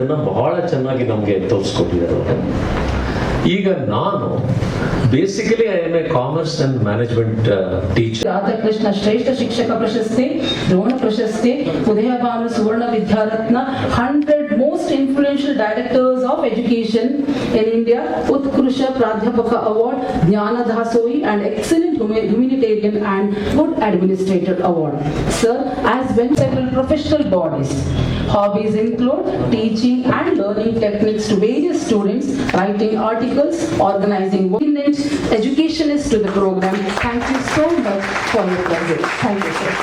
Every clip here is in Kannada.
ಬಹಳ ಚೆನ್ನಾಗಿ ನಮಗೆ ತೋರಿಸ್ಕೊಟ್ಟಿದ್ದಾರೆ. ಈಗ ನಾನು basically I am a commerce and management teacher. Radhakrishna ಶ್ರೇಷ್ಠ ಶಿಕ್ಷಕ ಪ್ರಶಸ್ತಿ, ದ್ರೋಣ ಪ್ರಶಸ್ತಿ, ಉದಯಭಾನು ಸುವರ್ಣ ವಿದ್ಯಾರತ್ನ, 100 most influential directors of education in India, ಉತ್ಕೃಷ್ಟ ಪ್ರಾಧ್ಯಾಪಕ ಅವಾರ್ಡ್, ಜ್ಞಾನ ದಾಸೋಹಿ and excellent humanitarian and good administrator award. Sir, as well several professional bodies. Hobbies include teaching and learning techniques to various students, writing articles, organizing workshops. Educationist to the program. Thank you so much for your presence. Thank you, sir.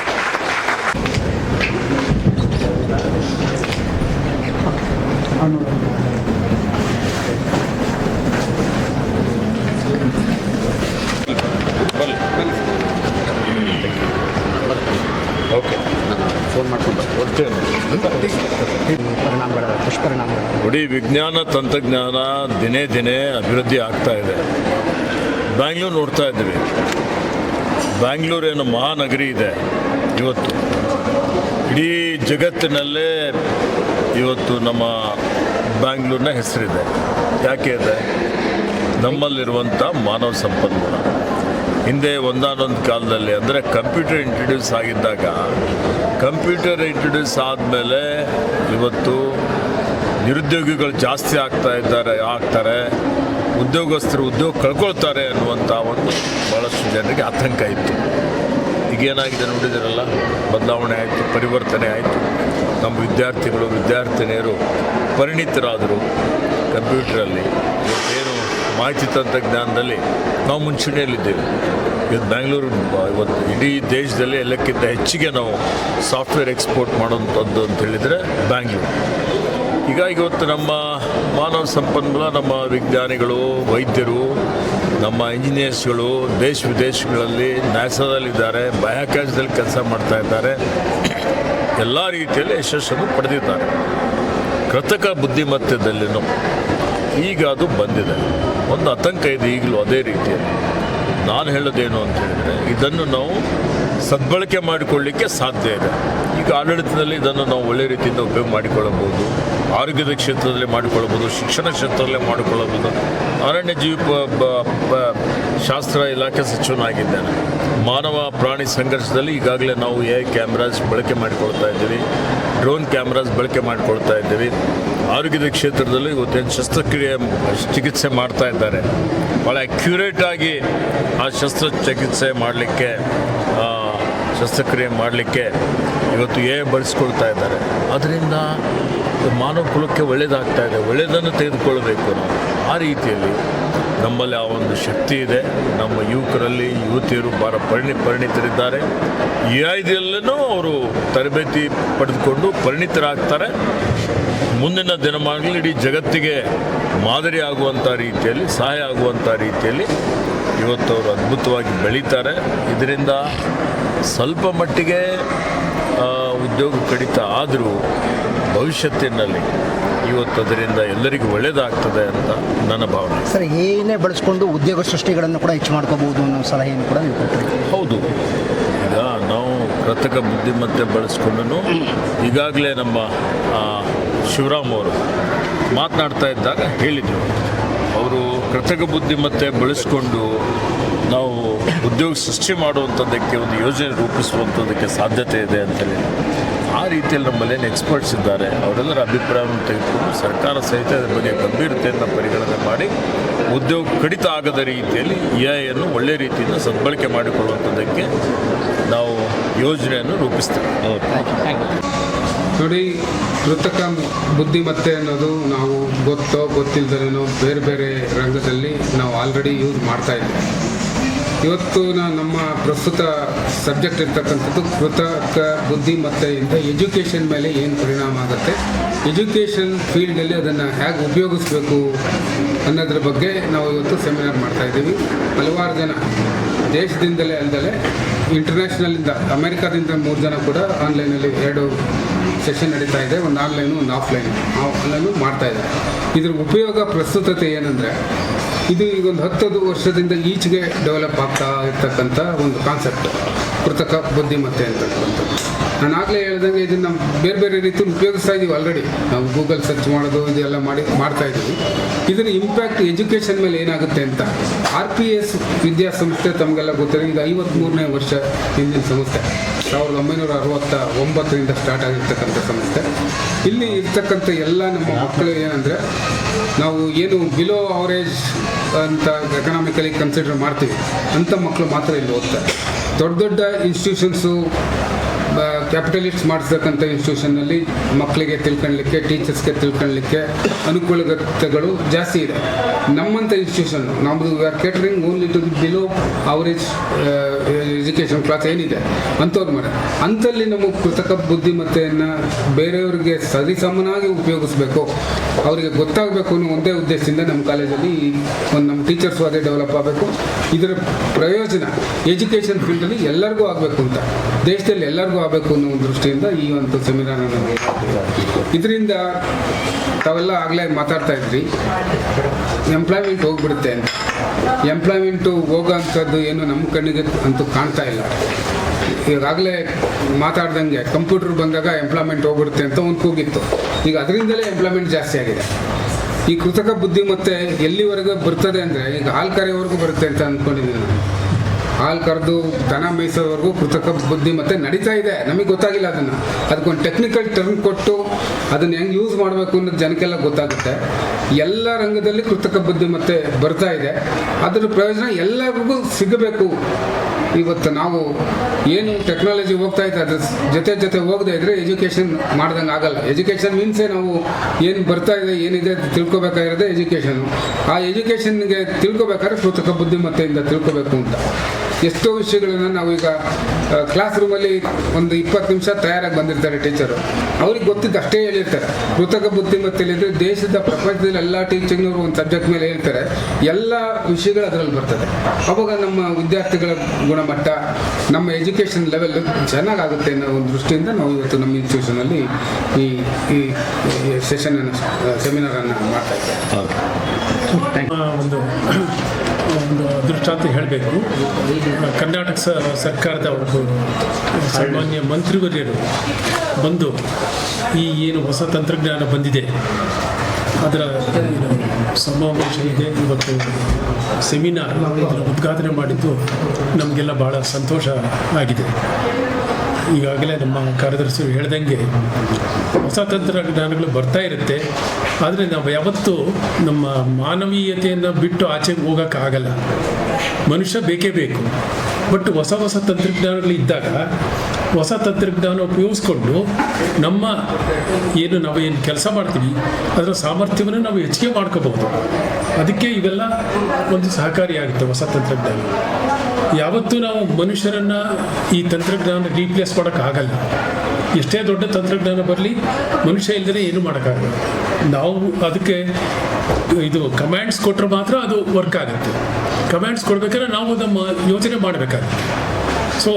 ನೋಡಿ, ವಿಜ್ಞಾನ ತಂತ್ರಜ್ಞಾನ ದಿನೇ ದಿನೇ ಅಭಿವೃದ್ಧಿ ಆಗ್ತಾ ಇದೆ. ಬ್ಯಾಂಗ್ಳೂರು ನೋಡ್ತಾ ಇದ್ದೀವಿ. ಬ್ಯಾಂಗ್ಳೂರೇನು ಮಹಾನಗರಿ ಇದೆ. ಇವತ್ತು ಇಡೀ ಜಗತ್ತಿನಲ್ಲೇ ಇವತ್ತು ನಮ್ಮ ಬ್ಯಾಂಗ್ಳೂರಿನ ಹೆಸರಿದೆ. ಯಾಕೆ ಇದೆ? ನಮ್ಮಲ್ಲಿರುವಂಥ ಮಾನವ ಸಂಪನ್ಮೂಲ. ಹಿಂದೆ ಒಂದಾನೊಂದು ಕಾಲದಲ್ಲಿ ಅಂದರೆ ಕಂಪ್ಯೂಟರ್ ಇಂಟ್ರಡ್ಯೂಸ್ ಆಗಿದ್ದಾಗ, ಕಂಪ್ಯೂಟರ್ ಇಂಟ್ರಡ್ಯೂಸ್ ಆದಮೇಲೆ ಇವತ್ತು ನಿರುದ್ಯೋಗಿಗಳು ಜಾಸ್ತಿ ಆಗ್ತಾರೆ, ಉದ್ಯೋಗಸ್ಥರು ಉದ್ಯೋಗ ಕಳ್ಕೊಳ್ತಾರೆ ಅನ್ನುವಂಥ ಒಂದು ಭಾಳಷ್ಟು ಜನರಿಗೆ ಆತಂಕ ಇತ್ತು. ಈಗೇನಾಗಿದೆ ನೋಡಿದಿರಲ್ಲ, ಬದಲಾವಣೆ ಆಯಿತು, ಪರಿವರ್ತನೆ ಆಯಿತು. ನಮ್ಮ ವಿದ್ಯಾರ್ಥಿನಿಯರು ಪರಿಣಿತರಾದರು ಕಂಪ್ಯೂಟ್ರಲ್ಲಿ. ಇವತ್ತೇನು ಮಾಹಿತಿ ತಂತ್ರಜ್ಞಾನದಲ್ಲಿ ನಾವು ಮುಂಚೂಣಿಯಲ್ಲಿದ್ದೇವೆ. ಇವತ್ತು ಬ್ಯಾಂಗ್ಳೂರು ಇವತ್ತು ಇಡೀ ದೇಶದಲ್ಲಿ ಎಲ್ಲಕ್ಕಿಂತ ಹೆಚ್ಚಿಗೆ ನಾವು ಸಾಫ್ಟ್ವೇರ್ ಎಕ್ಸ್ಪೋರ್ಟ್ ಮಾಡೋಂಥದ್ದು ಅಂತ ಹೇಳಿದರೆ ಬ್ಯಾಂಗ್ಳೂರು. ಹೀಗಾಗಿ ಇವತ್ತು ನಮ್ಮ ಮಾನವ ಸಂಪನ್ಮೂಲ, ನಮ್ಮ ವಿಜ್ಞಾನಿಗಳು, ವೈದ್ಯರು, ನಮ್ಮ ಇಂಜಿನಿಯರ್ಸ್ಗಳು ದೇಶ ವಿದೇಶಗಳಲ್ಲಿ ನ್ಯಾಸಾದಲ್ಲಿದ್ದಾರೆ, ಬಾಹ್ಯಾಕಾಶದಲ್ಲಿ ಕೆಲಸ ಮಾಡ್ತಾ ಇದ್ದಾರೆ. ಎಲ್ಲ ರೀತಿಯಲ್ಲಿ ಯಶಸ್ಸನ್ನು ಪಡೆದಿದ್ದಾರೆ. ಕೃತಕ ಬುದ್ಧಿಮತ್ತೆದಲ್ಲಿನೂ ಈಗ ಅದು ಬಂದಿದೆ. ಒಂದು ಆತಂಕ ಇದೆ ಈಗಲೂ ಅದೇ ರೀತಿಯಲ್ಲಿ. ನಾನು ಹೇಳೋದೇನು ಅಂತ ಹೇಳಿದರೆ, ಇದನ್ನು ನಾವು ಸದ್ಬಳಕೆ ಮಾಡಿಕೊಳ್ಳಲಿಕ್ಕೆ ಸಾಧ್ಯ ಇದೆ. ಈಗ ಆಡಳಿತದಲ್ಲಿ ಇದನ್ನು ನಾವು ಒಳ್ಳೆ ರೀತಿಯಿಂದ ಉಪಯೋಗ ಮಾಡಿಕೊಳ್ಳಬಹುದು. ಆರೋಗ್ಯದ ಕ್ಷೇತ್ರದಲ್ಲಿ ಮಾಡಿಕೊಳ್ಳಬಹುದು, ಶಿಕ್ಷಣ ಕ್ಷೇತ್ರದಲ್ಲೇ ಮಾಡಿಕೊಳ್ಳಬಹುದು. ಅರಣ್ಯ ಶಾಸ್ತ್ರ ಇಲಾಖೆ ಸಚಿವನಾಗಿದ್ದೇನೆ. ಮಾನವ ಪ್ರಾಣಿ ಸಂಘರ್ಷದಲ್ಲಿ ಈಗಾಗಲೇ ನಾವು AI ಕ್ಯಾಮ್ರಾಸ್ ಬಳಕೆ ಮಾಡಿಕೊಳ್ತಾ ಇದ್ದೀವಿ, ಡ್ರೋನ್ ಕ್ಯಾಮ್ರಾಸ್ ಬಳಕೆ ಮಾಡಿಕೊಳ್ತಾ ಇದ್ದೀವಿ. ಆರೋಗ್ಯದ ಕ್ಷೇತ್ರದಲ್ಲಿ ಇವತ್ತೇನು ಶಸ್ತ್ರಕ್ರಿಯೆ ಚಿಕಿತ್ಸೆ ಮಾಡ್ತಾ ಇದ್ದಾರೆ, ಭಾಳ ಅಕ್ಯುರೇಟಾಗಿ ಆ ಶಸ್ತ್ರಚಿಕಿತ್ಸೆ ಮಾಡಲಿಕ್ಕೆ, ಶಸ್ತ್ರಕ್ರಿಯೆ ಮಾಡಲಿಕ್ಕೆ ಇವತ್ತು AI ಬಳಸ್ಕೊಳ್ತಾ ಇದ್ದಾರೆ. ಅದರಿಂದ ಮಾನವ ಕುಲಕ್ಕೆ ಒಳ್ಳೆಯದಾಗ್ತಾ ಇದೆ. ಒಳ್ಳೆಯದನ್ನು ತೆಗೆದುಕೊಳ್ಳಬೇಕು ನಾವು. ಆ ರೀತಿಯಲ್ಲಿ ನಮ್ಮಲ್ಲಿ ಆ ಒಂದು ಶಕ್ತಿ ಇದೆ. ನಮ್ಮ ಯುವಕರಲ್ಲಿ ಯುವತಿಯರು ಪರಿಣಿತರಿದ್ದಾರೆ. AIದಲ್ಲೂ ಅವರು ತರಬೇತಿ ಪಡೆದುಕೊಂಡು ಪರಿಣಿತರಾಗ್ತಾರೆ. ಮುಂದಿನ ದಿನಮಾನಗಳಲ್ಲಿ ಇಡೀ ಜಗತ್ತಿಗೆ ಮಾದರಿ ಆಗುವಂಥ ರೀತಿಯಲ್ಲಿ, ಸಹಾಯ ಆಗುವಂಥ ರೀತಿಯಲ್ಲಿ ಇವತ್ತು ಅವರು ಅದ್ಭುತವಾಗಿ ಬೆಳೀತಾರೆ. ಇದರಿಂದ ಸ್ವಲ್ಪ ಮಟ್ಟಿಗೆ ಉದ್ಯೋಗ ಕಡಿತ ಆದರೂ ಭವಿಷ್ಯತ್ತಿನಲ್ಲಿ ಇವತ್ತು ಅದರಿಂದ ಎಲ್ಲರಿಗೂ ಒಳ್ಳೆಯದಾಗ್ತದೆ ಅಂತ ನನ್ನ ಭಾವನೆ. ಸರ್, ಏನೇ ಬಳಸ್ಕೊಂಡು ಉದ್ಯೋಗ ಸೃಷ್ಟಿಗಳನ್ನು ಕೂಡ ಹೆಚ್ಚು ಮಾಡ್ಕೋಬಹುದು ಅನ್ನೋ ಸಲಹೆಯನ್ನು ಕೂಡ ನೀವು ಕೊಟ್ಟರೆ. ಹೌದು, ಈಗ ನಾವು ಕೃತಕ ಬುದ್ಧಿಮತ್ತೆ ಬಳಸ್ಕೊಂಡು ಈಗಾಗಲೇ ನಮ್ಮ ಶಿವರಾಮ್ ಅವರು ಮಾತನಾಡ್ತಾ ಇದ್ದಾಗ ಹೇಳಿದರು, ಅವರು ಕೃತಕ ಬುದ್ಧಿಮತ್ತೆ ಬಳಸ್ಕೊಂಡು ನಾವು ಉದ್ಯೋಗ ಸೃಷ್ಟಿ ಮಾಡುವಂಥದ್ದಕ್ಕೆ ಒಂದು ಯೋಜನೆ ರೂಪಿಸುವಂಥದ್ದಕ್ಕೆ ಸಾಧ್ಯತೆ ಇದೆ ಅಂತೇಳಿ. ಆ ರೀತಿಯಲ್ಲಿ ನಮ್ಮಲ್ಲೇನು ಎಕ್ಸ್ಪರ್ಟ್ಸ್ ಇದ್ದಾರೆ, ಅವರೆಲ್ಲರ ಅಭಿಪ್ರಾಯವನ್ನು ತೆಗೆದುಕೊಂಡು ಸರ್ಕಾರ ಸಹಿತ ಅದರ ಬಗ್ಗೆ ಗಂಭೀರತೆಯನ್ನು ಪರಿಗಣನೆ ಮಾಡಿ ಉದ್ಯೋಗ ಕಡಿತ ಆಗದ ರೀತಿಯಲ್ಲಿ AIಯನ್ನು ಒಳ್ಳೆ ರೀತಿಯಿಂದ ಸದ್ಬಳಕೆ ಮಾಡಿಕೊಳ್ಳುವಂಥದ್ದಕ್ಕೆ ನಾವು ಯೋಜನೆಯನ್ನು ರೂಪಿಸ್ತೇವೆ. ನೋಡಿ, ಕೃತಕ ಬುದ್ಧಿಮತ್ತೆ ಅನ್ನೋದು ನಾವು ಗೊತ್ತಿಲ್ಲದೇನೋ ಬೇರೆ ಬೇರೆ ರಂಗದಲ್ಲಿ ನಾವು ಆಲ್ರೆಡಿ ಯೂಸ್ ಮಾಡ್ತಾ ಇದ್ದೀವಿ. ಇವತ್ತು ನಮ್ಮ ಪ್ರಸ್ತುತ ಸಬ್ಜೆಕ್ಟ್ ಇರ್ತಕ್ಕಂಥದ್ದು ಕೃತಕ ಬುದ್ಧಿಮತ್ತೆಯಿಂದ ಎಜುಕೇಷನ್ ಮೇಲೆ ಏನು ಪರಿಣಾಮ ಆಗುತ್ತೆ, ಎಜುಕೇಷನ್ ಫೀಲ್ಡಲ್ಲಿ ಅದನ್ನು ಹೇಗೆ ಉಪಯೋಗಿಸ್ಬೇಕು ಅನ್ನೋದ್ರ ಬಗ್ಗೆ ನಾವು ಇವತ್ತು ಸೆಮಿನಾರ್ ಮಾಡ್ತಾಯಿದ್ದೀವಿ. ಹಲವಾರು ಜನ ದೇಶದಿಂದಲೇ ಅಲ್ಲದೆ ಇಂಟರ್ನ್ಯಾಷನಲಿಂದ, ಅಮೆರಿಕಾದಿಂದ 3 ಜನ ಕೂಡ ಆನ್ಲೈನಲ್ಲಿ 2 ಸೆಷನ್ ನಡೀತಾ ಇದೆ. ಒಂದು ಆನ್ಲೈನು, ಒಂದು ಆನ್ಲೈನು ಮಾಡ್ತಾಯಿದ್ದಾರೆ. ಇದ್ರ ಉಪಯೋಗ ಪ್ರಸ್ತುತತೆ ಏನಂದರೆ, ಇದು ಈಗ ಒಂದು 10 ವರ್ಷದಿಂದ ಈಚೆಗೆ ಡೆವಲಪ್ ಆಗ್ತಾ ಇರ್ತಕ್ಕಂಥ ಒಂದು ಕಾನ್ಸೆಪ್ಟ್ ಕೃತಕ ಬುದ್ಧಿಮತ್ತೆ ಅಂತಕ್ಕಂಥದ್ದು. ನಾನು ಆಗಲೇ ಹೇಳ್ದಂಗೆ ಇದನ್ನು ಬೇರೆ ಬೇರೆ ರೀತಿಯಲ್ಲಿ ಉಪಯೋಗಿಸ್ತಾ ಇದ್ದೀವಿ ಆಲ್ರೆಡಿ. ನಾವು ಗೂಗಲ್ ಸರ್ಚ್ ಮಾಡೋದು ಇದೆಲ್ಲ ಮಾಡ್ತಾ ಇದ್ದೀವಿ. ಇದರ ಇಂಪ್ಯಾಕ್ಟ್ ಎಜುಕೇಷನ್ ಮೇಲೆ ಏನಾಗುತ್ತೆ ಅಂತ RPS ವಿದ್ಯಾಸಂಸ್ಥೆ ತಮಗೆಲ್ಲ ಗೊತ್ತಿದೆ. ಈಗ 53ನೇ ವರ್ಷ ಹಿಂದಿನ ಸಂಸ್ಥೆ, 1969ರಿಂದ ಸ್ಟಾರ್ಟ್ ಆಗಿರ್ತಕ್ಕಂಥ ಸಂಸ್ಥೆ. ಇಲ್ಲಿ ಇರ್ತಕ್ಕಂಥ ಎಲ್ಲ ನಮ್ಮ ಮಕ್ಕಳು ಏನಂದರೆ, ನಾವು ಏನು ಬಿಲೋ ಅವರೇಜ್ ಅಂತ ಎಕನಾಮಿಕಲಿ ಕನ್ಸಿಡರ್ ಮಾಡ್ತೀವಿ ಅಂಥ ಮಕ್ಕಳು ಮಾತ್ರ ಇಲ್ಲಿ ಓದ್ತಾರೆ. ದೊಡ್ಡ ದೊಡ್ಡ ಇನ್ಸ್ಟಿಟ್ಯೂಷನ್ಸು, ಕ್ಯಾಪಿಟಲಿಸ್ಟ್ ಮಾಡಿಸ್ತಕ್ಕಂಥ ಇನ್ಸ್ಟಿಟ್ಯೂಷನ್ನಲ್ಲಿ ಮಕ್ಕಳಿಗೆ ತಿಳ್ಕೊಳ್ಳಲಿಕ್ಕೆ, ಟೀಚರ್ಸ್ಗೆ ತಿಳ್ಕೊಳ್ಳಲಿಕ್ಕೆ ಅನುಕೂಲತೆಗಳು ಜಾಸ್ತಿ ಇದೆ. ನಮ್ಮಂಥ ಇನ್ಸ್ಟಿಟ್ಯೂಷನ್ ನಮ್ಮದು we are catering only to the below average education class ಏನಿದೆ ಅಂಥವ್ರು ಮಾಡಿ ಅಂಥಲ್ಲಿ ನಮ್ಮ ಕೃತಕ ಬುದ್ಧಿಮತ್ತೆಯನ್ನು ಬೇರೆಯವರಿಗೆ ಸರಿಸಮನಾಗಿ ಉಪಯೋಗಿಸ್ಬೇಕು, ಅವರಿಗೆ ಗೊತ್ತಾಗಬೇಕು ಅನ್ನೋ ಒಂದೇ ಉದ್ದೇಶದಿಂದ ನಮ್ಮ ಕಾಲೇಜಲ್ಲಿ ಒಂದು ನಮ್ಮ ಟೀಚರ್ಸು ಅದೇ ಡೆವಲಪ್ ಆಗಬೇಕು. ಇದರ ಪ್ರಯೋಜನ ಎಜುಕೇಷನ್ ಫೀಲ್ಡಲ್ಲಿ ಎಲ್ಲರಿಗೂ ಆಗಬೇಕು ಅಂತ, ದೇಶದಲ್ಲಿ ಎಲ್ಲರಿಗೂ ಆಗಬೇಕು ಅನ್ನೋ ಒಂದು ದೃಷ್ಟಿಯಿಂದ ಈ ಒಂದು ಸೆಮಿನಾರ್ ನಾವು ಇದರಿಂದ ತಾವೆಲ್ಲ ಆಗಲೇ ಮಾತಾಡ್ತಾ ಇದ್ರಿ, ಎಂಪ್ಲಾಯ್ಮೆಂಟ್ ಹೋಗ್ಬಿಡುತ್ತೆ ಅಂತ. ಎಂಪ್ಲಾಯ್ಮೆಂಟು ಹೋಗೋ ಅಂಥದ್ದು ಏನು ನಮ್ಮ ಕಣ್ಣಿಗೆ ಅಂತೂ ಕಾಣ್ತಾ ಇಲ್ಲ. ಈಗಾಗಲೇ ಮಾತಾಡ್ದಂಗೆ ಕಂಪ್ಯೂಟರ್ ಬಂದಾಗ ಎಂಪ್ಲಾಯ್ಮೆಂಟ್ ಹೋಗ್ಬಿಡುತ್ತೆ ಅಂತ ಒಂದು ಕೂಗಿತ್ತು. ಈಗ ಅದರಿಂದಲೇ ಎಂಪ್ಲಾಯ್ಮೆಂಟ್ ಜಾಸ್ತಿ ಆಗಿದೆ. ಈ ಕೃತಕ ಬುದ್ಧಿಮತ್ತೆ ಎಲ್ಲಿವರೆಗೂ ಬರ್ತದೆ ಅಂದರೆ, ಈಗ ಹಾಲು ಕರೆಯವರೆಗೂ ಬರುತ್ತೆ ಅಂತ ಅಂದ್ಕೊಂಡಿದ್ದೀನಿ ನಾನು. ಹಾಲು ಕರೆದು ದನ ಮೇಯಿಸೋವರೆಗೂ ಕೃತಕ ಬುದ್ಧಿಮತ್ತೆ ನಡೀತಾ ಇದೆ, ನಮಗೆ ಗೊತ್ತಾಗಿಲ್ಲ. ಅದಕ್ಕೊಂದು ಟೆಕ್ನಿಕಲ್ ಟರ್ಮ್ ಕೊಟ್ಟು ಅದನ್ನು ಹೆಂಗೆ ಯೂಸ್ ಮಾಡಬೇಕು ಅನ್ನೋದು ಜನಕ್ಕೆಲ್ಲ ಗೊತ್ತಾಗುತ್ತೆ. ಎಲ್ಲ ರಂಗದಲ್ಲಿ ಕೃತಕ ಬುದ್ಧಿಮತ್ತೆ ಬರ್ತಾ ಇದೆ. ಅದರ ಪ್ರಯೋಜನ ಎಲ್ಲರಿಗೂ ಸಿಗಬೇಕು. ಇವತ್ತು ನಾವು ಏನು ಟೆಕ್ನಾಲಜಿ ಹೋಗ್ತಾ ಇದೆ ಅದ್ರ ಜೊತೆ ಹೋಗದೆ ಇದ್ದರೆ ಎಜುಕೇಷನ್ ಮಾಡ್ದಂಗೆ ಆಗಲ್ಲ. ಎಜುಕೇಷನ್ ಮೀನ್ಸೇ ನಾವು ಏನು ಬರ್ತಾ ಇದೆ, ಏನಿದೆ ತಿಳ್ಕೊಬೇಕಾಗಿರೋದೇ ಎಜುಕೇಷನ್ನು. ಆ ಎಜುಕೇಷನ್ಗೆ ತಿಳ್ಕೊಬೇಕಾದ್ರೆ ಕೃತಕ ಬುದ್ಧಿಮತ್ತೆಯಿಂದ ತಿಳ್ಕೊಬೇಕು ಅಂತ. ಎಷ್ಟೋ ವಿಷಯಗಳನ್ನು ನಾವೀಗ ಕ್ಲಾಸ್ ರೂಮಲ್ಲಿ ಒಂದು 20 ನಿಮಿಷ ತಯಾರಾಗಿ ಬಂದಿರ್ತಾರೆ ಟೀಚರು, ಅವ್ರಿಗೆ ಗೊತ್ತಿದ್ದು ಅಷ್ಟೇ ಹೇಳಿರ್ತಾರೆ. ಕೃತಕ ಬುದ್ಧಿಮತ್ತೆಯಲ್ಲಿದ್ದರೆ ದೇಶದ ಪ್ರಪಂಚದಲ್ಲಿ ಎಲ್ಲ ಟೀಚಿಂಗ್ನವರು ಒಂದು ಸಬ್ಜೆಕ್ಟ್ ಮೇಲೆ ಹೇಳ್ತಾರೆ, ಎಲ್ಲ ವಿಷಯಗಳು ಅದರಲ್ಲಿ ಬರ್ತದೆ. ಅವಾಗ ನಮ್ಮ ವಿದ್ಯಾರ್ಥಿಗಳ ಗುಣಮಟ್ಟ, ನಮ್ಮ ಎಜುಕೇಷನ್ ಲೆವೆಲ್ ಚೆನ್ನಾಗಾಗುತ್ತೆ ಅನ್ನೋ ಒಂದು ದೃಷ್ಟಿಯಿಂದ ನಾವು ಇವತ್ತು ನಮ್ಮ ಇನ್ಸ್ಟಿಟ್ಯೂಷನಲ್ಲಿ ಈ ಸೆಷನನ್ನು ಸೆಮಿನಾರನ್ನು ಮಾಡ್ತಾ ಇದ್ದೇವೆ. ಒಂದು ದೃಷ್ಟಾಂತ ಹೇಳಬೇಕು. ಕರ್ನಾಟಕ ಸರ್ಕಾರದ ಒಬ್ಬರು ಸಾಮಾನ್ಯ ಮಂತ್ರಿವರ್ಯರು ಬಂದು ಈ ಏನು ಹೊಸ ತಂತ್ರಜ್ಞಾನ ಬಂದಿದೆ ಅದರ ಸಮಾವೇಶ ಇದೆ, ಇವತ್ತು ಸೆಮಿನಾರ್ ಅದರ ಉದ್ಘಾಟನೆ ಮಾಡಿದ್ದು ನಮಗೆಲ್ಲ ಭಾಳ ಸಂತೋಷ ಆಗಿದೆ. ಈಗಾಗಲೇ ನಮ್ಮ ಕಾರ್ಯದರ್ಶಿ ಹೇಳ್ದಂಗೆ ಹೊಸ ತಂತ್ರಜ್ಞಾನಗಳು ಬರ್ತಾ ಇರುತ್ತೆ, ಆದರೆ ನಾವು ಯಾವತ್ತೂ ನಮ್ಮ ಮಾನವೀಯತೆಯನ್ನು ಬಿಟ್ಟು ಆಚೆಗೆ ಹೋಗೋಕ್ಕಾಗಲ್ಲ. ಮನುಷ್ಯ ಬೇಕೇ ಬೇಕು. ಬಟ್ ಹೊಸ ತಂತ್ರಜ್ಞಾನಗಳು ಇದ್ದಾಗ ಹೊಸ ತಂತ್ರಜ್ಞಾನ ಉಪಯೋಗಿಸ್ಕೊಂಡು ನಮ್ಮ ನಾವೇನು ಕೆಲಸ ಮಾಡ್ತೀವಿ ಅದರ ಸಾಮರ್ಥ್ಯವನ್ನು ನಾವು ಹೆಚ್ಚಿಗೆ ಮಾಡ್ಕೋಬಹುದು. ಅದಕ್ಕೆ ಇವೆಲ್ಲ ಒಂದು ಸಹಕಾರಿಯಾಗುತ್ತೆ ಹೊಸ ತಂತ್ರಜ್ಞಾನ. ಯಾವತ್ತೂ ನಾವು ಮನುಷ್ಯರನ್ನು ಈ ತಂತ್ರಜ್ಞಾನ ರೀಪ್ಲೇಸ್ ಮಾಡೋಕ್ಕಾಗಲ್ಲ. ಎಷ್ಟೇ ದೊಡ್ಡ ತಂತ್ರಜ್ಞಾನ ಬರಲಿ, ಮನುಷ್ಯ ಇಲ್ಲದೇ ಏನೂ ಮಾಡೋಕ್ಕಾಗಲ್ಲ. ನಾವು ಅದಕ್ಕೆ ಕಮ್ಯಾಂಡ್ಸ್ ಕೊಟ್ಟರೆ ಮಾತ್ರ ಅದು ವರ್ಕ್ ಆಗುತ್ತೆ. ಕಮ್ಯಾಂಡ್ಸ್ ಕೊಡ್ಬೇಕಾದ್ರೆ ನಾವು ನಮ್ಮ ಯೋಚನೆ ಮಾಡಬೇಕಾಗುತ್ತೆ. ಸೊ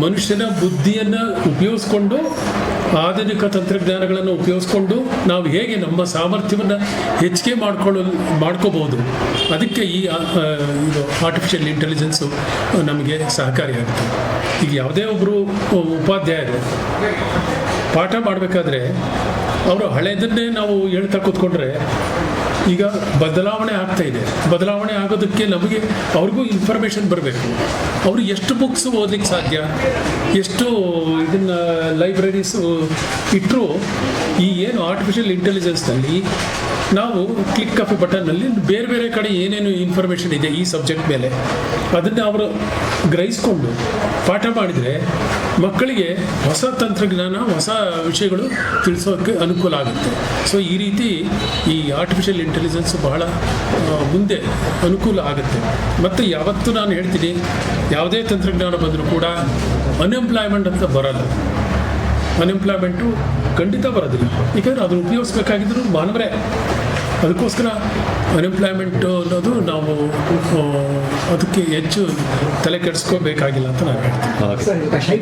ಮನುಷ್ಯನ ಬುದ್ಧಿಯನ್ನು ಉಪಯೋಗಿಸ್ಕೊಂಡು, ಆಧುನಿಕ ತಂತ್ರಜ್ಞಾನಗಳನ್ನು ಉಪಯೋಗಿಸ್ಕೊಂಡು ನಾವು ಹೇಗೆ ನಮ್ಮ ಸಾಮರ್ಥ್ಯವನ್ನು ಹೆಚ್ಚಿಗೆ ಮಾಡ್ಕೋಬಹುದು, ಅದಕ್ಕೆ ಈ ಆರ್ಟಿಫಿಷಿಯಲ್ ಇಂಟೆಲಿಜೆನ್ಸು ನಮಗೆ ಸಹಕಾರಿಯಾಗುತ್ತೆ. ಈಗ ಯಾವುದೇ ಒಬ್ಬರು ಉಪಾಧ್ಯಾಯರು ಪಾಠ ಮಾಡಬೇಕಾದ್ರೆ ಅವರು ಹಳೆಯದನ್ನೇ ನಾವು ಹೇಳ್ತಾ ಕೂತ್ಕೊಂಡ್ರೆ ಈಗ ಬದಲಾವಣೆ ಆಗ್ತಾ ಇದೆ. ಬದಲಾವಣೆ ಆಗೋದಕ್ಕೆ ನಮಗೆ ಅವ್ರಿಗೂ ಇನ್ಫಾರ್ಮೇಷನ್ ಬರಬೇಕು. ಅವರು ಎಷ್ಟು ಬುಕ್ಸ್ ಓದಲಿಕ್ಕೆ ಸಾಧ್ಯ, ಎಷ್ಟು ಇದನ್ನು ಲೈಬ್ರರೀಸು ಇಟ್ಟರು ಈ ಏನು ಆರ್ಟಿಫಿಷಿಯಲ್ ಇಂಟೆಲಿಜೆನ್ಸ್ನಲ್ಲಿ ನಾವು ಕ್ಲಿಕ್ ಆಫ್ ಎ ಬಟನ್ನಲ್ಲಿ ಬೇರೆ ಬೇರೆ ಕಡೆ ಏನೇನು ಇನ್ಫಾರ್ಮೇಷನ್ ಇದೆ ಈ ಸಬ್ಜೆಕ್ಟ್ ಮೇಲೆ ಅದನ್ನು ಅವರು ಗ್ರಹಿಸ್ಕೊಂಡು ಪಾಠ ಮಾಡಿದರೆ ಮಕ್ಕಳಿಗೆ ಹೊಸ ತಂತ್ರಜ್ಞಾನ, ಹೊಸ ವಿಷಯಗಳು ತಿಳಿಸೋಕ್ಕೆ ಅನುಕೂಲ ಆಗುತ್ತೆ. ಸೊ ಈ ರೀತಿ ಈ ಆರ್ಟಿಫಿಷಿಯಲ್ ಇಂಟೆಲಿಜೆನ್ಸ್ ಬಹಳ ಮುಂದೆ ಅನುಕೂಲ ಆಗುತ್ತೆ. ಮತ್ತು ಯಾವತ್ತೂ ನಾನು ಹೇಳ್ತೀನಿ, ಯಾವುದೇ ತಂತ್ರಜ್ಞಾನ ಬಂದರೂ ಕೂಡ ಅನ್ಎಂಪ್ಲಾಯ್ಮೆಂಟ್ ಅಂತ ಬರಲ್ಲ. ಅನ್ಎಂಪ್ಲಾಯ್ಮೆಂಟು ಖಂಡಿತ ಬರೋದಿಲ್ಲ. ಏಕೆಂದರೆ ಅದನ್ನು ಉಪಯೋಗಿಸ್ಬೇಕಾಗಿದ್ರು ಮಾನವರೇ. ಅದಕ್ಕೋಸ್ಕರ ಅನ್ಎಂಪ್ಲಾಯ್ಮೆಂಟು ಅನ್ನೋದು ನಾವು ಅದಕ್ಕೆ ಹೆಚ್ಚು ತಲೆ ಕೆಡಿಸ್ಕೋಬೇಕಾಗಿಲ್ಲ ಅಂತ ನಾನು ಹೇಳ್ತೀನಿ.